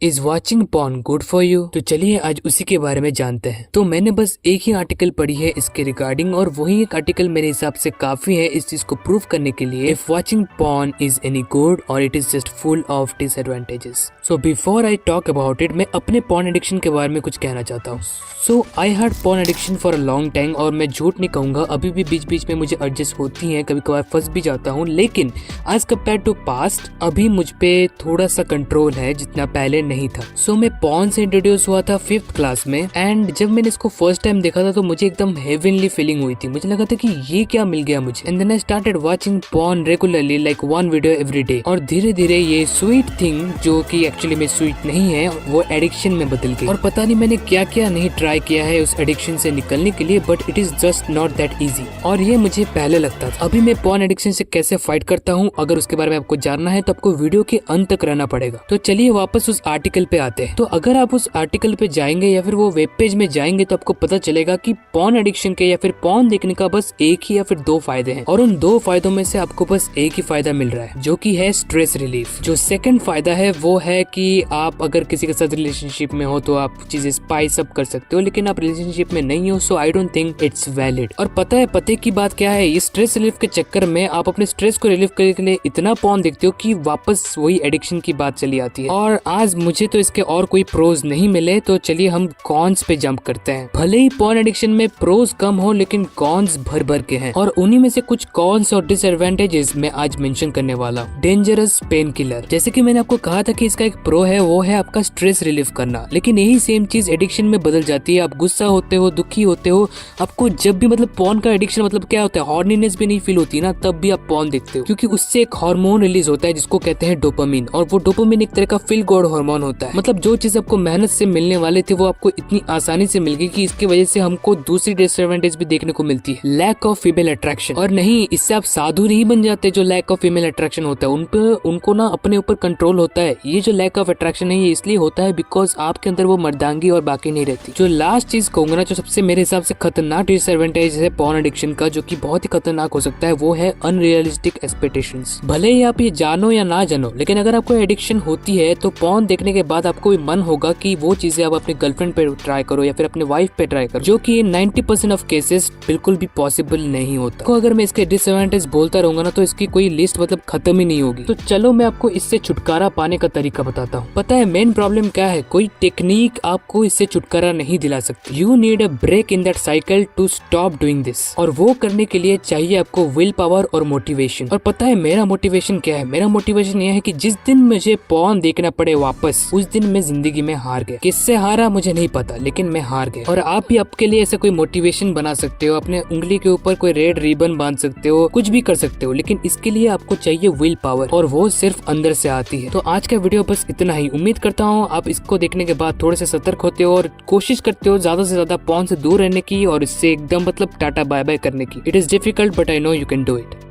Is watching porn good for you? तो चलिए आज उसी के बारे में जानते हैं। तो मैंने बस एक ही आर्टिकल पढ़ी है इसके रिगार्डिंग, और वही एक आर्टिकल मेरे हिसाब से काफी है इस चीज को प्रूव करने के लिए if watching porn is any good or it is just full of disadvantages. So before I talk about it, मैं अपने पॉर्न एडिक्शन के बारे में कुछ कहना चाहता हूँ। So I had porn addiction for a long time, और मैं झूठ नहीं कहूंगा, अभी भी बीच बीच में मुझे एडजस्ट होती है, कभी कभार फंस भी जाता हूँ, लेकिन एज कम्पेयर टू पास्ट अभी मुझ पे थोड़ा सा कंट्रोल है जितना पहले नहीं था। सो मैं पॉर्न से इंट्रोड्यूस हुआ था 5th क्लास में, एंड जब मैंने इसको फर्स्ट टाइम देखा था तो मुझे एकदम हेवनली फीलिंग हुई थी। मुझे लगा था कि ये क्या मिल गया मुझे। And then I started watching porn regularly like 1 video every day, और धीरे धीरे ये स्वीट थिंग जो कि एक्चुअली में स्वीट नहीं है वो एडिक्शन में बदल गई। और पता नहीं मैंने क्या क्या नहीं ट्राई किया है उस एडिक्शन से निकलने के लिए, but it is just not that easy. और ये मुझे पहले लगता था। अभी मैं पॉर्न एडिक्शन से कैसे फाइट करता हूँ, अगर उसके बारे में आपको जानना है तो आपको वीडियो के अंत तक रहना पड़ेगा। तो चलिए वापस उस आर्टिकल पे आते हैं। तो अगर आप उस आर्टिकल पे जाएंगे या फिर वो वेब पेज में जाएंगे तो आपको पता चलेगा कि पॉर्न एडिक्शन के या फिर पॉर्न देखने का बस एक ही या फिर 2 फायदे हैं, और उन 2 फायदों में से आपको बस एक ही फायदा मिल रहा है जो कि है स्ट्रेस रिलीफ। जो सेकंड फायदा है वो है कि आप अगर किसी के साथ रिलेशनशिप में हो तो आप चीजें स्पाइस अप कर सकते हो, लेकिन आप रिलेशनशिप में नहीं हो so I don't think it's valid. और पता है पते की बात क्या है, ये स्ट्रेस रिलीफ के चक्कर में आप अपने स्ट्रेस को रिलीफ करने के लिए इतना पॉर्न देखते हो कि वापस वही एडिक्शन की बात चली आती है। और आज मुझे तो इसके और कोई प्रोज नहीं मिले, तो चलिए हम कॉन्स पे जंप करते हैं। भले ही पॉर्न एडिक्शन में प्रोज कम हो, लेकिन कॉन्स भर भर के हैं, और उन्हीं में से कुछ कॉन्स और डिसएडवांटेजेस मैं आज मेंशन करने वाला हूँ। Dangerous pain killer. जैसे कि मैंने आपको कहा था कि इसका एक प्रो है, वो है आपका स्ट्रेस रिलीफ करना, लेकिन यही सेम चीज एडिक्शन में बदल जाती है। आप गुस्सा होते हो, दुखी होते हो, आपको जब भी मतलब पॉर्न का एडिक्शन मतलब क्या होता है, हॉर्नीनेस भी नहीं फील होती ना, तब भी आप पॉर्न देखते हो, क्योंकि उससे एक हार्मोन रिलीज होता है जिसको कहते हैं डोपामिन, और वो डोपामिन एक तरह का फील गुड हार्मोन होता है। मतलब जो चीज आपको मेहनत से मिलने वाले थे वो आपको इतनी आसानी से मिल गई कि इसकी वजह से हमको दूसरी डिसएडवांटेज भी देखने को मिलती है, लैक ऑफ फीमेल अट्रैक्शन। और नहीं, इससे आप साधु नहीं बन जाते। जो लैक ऑफ फीमेल अट्रैक्शन होता है उनको ना अपने ऊपर कंट्रोल होता है। ये जो लैक ऑफ अट्रैक्शन है ये इसलिए होता है बिकॉज आपके अंदर वो मर्दांगी और बाकी नहीं रहती। जो लास्ट चीज कहूंगा ना, जो सबसे मेरे हिसाब से खतरनाक डिसएडवांटेज है पॉर्न एडिक्शन का, जो कि बहुत ही खतरनाक हो सकता है, वो है अनरियलिस्टिक एक्सपेक्टेशंस। भले ही आप ये जानो या ना जानो, लेकिन अगर आपको एडिक्शन होती है तो पॉर्न देखने के बाद आपको भी मन होगा कि वो चीजें आप अपने गर्लफ्रेंड पे ट्राई करो या फिर अपने वाइफ पे ट्राई करो, जो कि 90% ऑफ केसेस बिल्कुल भी पॉसिबल नहीं होता। तो अगर मैं इसके डिसएडवांटेज बोलता रहूंगा ना तो इसकी कोई लिस्ट मतलब खत्म ही नहीं होगी। तो चलो मैं आपको इससे छुटकारा पाने का तरीका बताता हूँ। पता है मेन प्रॉब्लम क्या है? कोई टेक्निक आपको इससे छुटकारा नहीं दिला सकती। You need a break in that cycle to stop doing this, और वो करने के लिए चाहिए आपको विल पावर और मोटिवेशन। और पता है मेरा मोटिवेशन क्या है? मेरा मोटिवेशन यह है कि जिस दिन मुझे पॉर्न देखना पड़े वापस, उस दिन मैं जिंदगी में हार गया। किससे हारा मुझे नहीं पता, लेकिन मैं हार गया। और आप भी आपके लिए ऐसा कोई मोटिवेशन बना सकते हो, अपने उंगली के ऊपर कोई रेड रिबन बांध सकते हो, कुछ भी कर सकते हो, लेकिन इसके लिए आपको चाहिए विल पावर, और वो सिर्फ अंदर से आती है। तो आज का वीडियो बस इतना ही। उम्मीद करता हूँ आप इसको देखने के बाद थोड़े से सतर्क होते हो और कोशिश करते हो ज्यादा से ज्यादा पॉर्न से दूर रहने की और इससे एकदम मतलब टाटा बाय बाय करने की। It is difficult but I know you can do it.